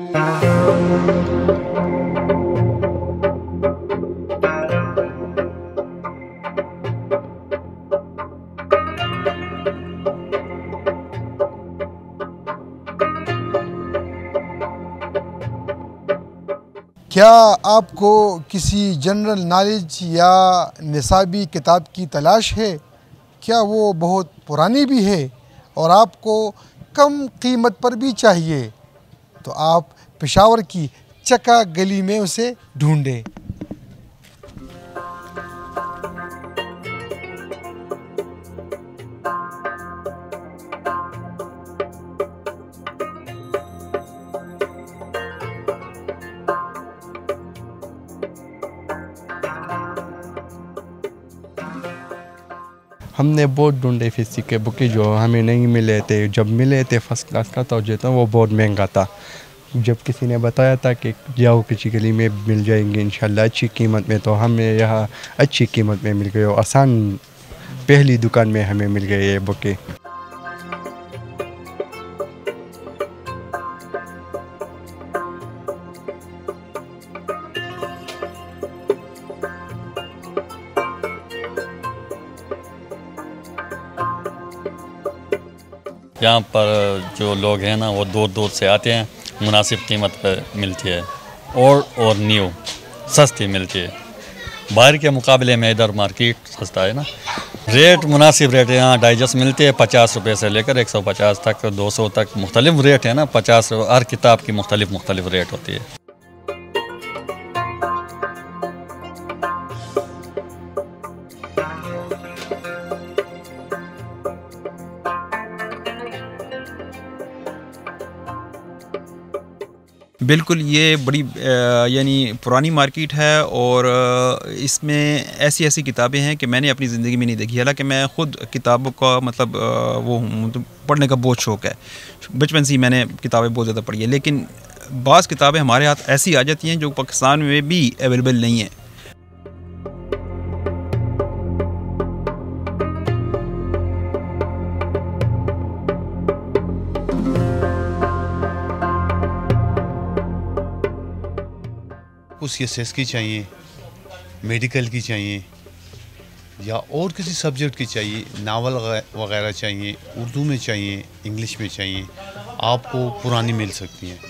क्या आपको किसी जनरल नॉलेज या निसाबी किताब की तलाश है? क्या वो बहुत पुरानी भी है और आपको कम कीमत पर भी चाहिए? तो आप पेशावर की चक्का गली में उसे ढूंढें। हमने बहुत ढूंढे फिजिक्स के बुक जो हमें नहीं मिले थे। जब मिले थे फर्स्ट क्लास का तो जो था वो बहुत महंगा था। जब किसी ने बताया था कि जाओ किसी गली में मिल जाएंगे इंशाल्लाह अच्छी कीमत में, तो हमें यहाँ अच्छी कीमत में मिल गए और आसान पहली दुकान में हमें मिल गए ये बुकें। यहाँ पर जो लोग हैं ना वो दूर दूर से आते हैं, मुनासिब कीमत पर मिलती है और न्यू सस्ती मिलती है। बाहर के मुकाबले में इधर मार्केट सस्ता है ना। रेट मुनासिब रेट है यहाँ। डाइजेस्ट मिलते हैं 50 रुपये से लेकर 150 तक, 200 तक मुख्तलिफ रेट है ना। 50 हर किताब की मुख्तलिफ रेट होती है। बिल्कुल, ये बड़ी यानी पुरानी मार्केट है और इसमें ऐसी ऐसी किताबें हैं कि मैंने अपनी ज़िंदगी में नहीं देखी। हालांकि मैं ख़ुद किताबों का मतलब वो हूँ, तो पढ़ने का बहुत शौक़ है। बचपन से ही मैंने किताबें बहुत ज़्यादा पढ़ी है, लेकिन बाज़ किताबें हमारे हाथ ऐसी आ जाती हैं जो पाकिस्तान में भी अवेलेबल नहीं है। उस एसएस की चाहिए, मेडिकल की चाहिए या और किसी सब्जेक्ट की चाहिए, नावल वगैरह चाहिए, उर्दू में चाहिए, इंग्लिश में चाहिए, आपको पुरानी मिल सकती हैं।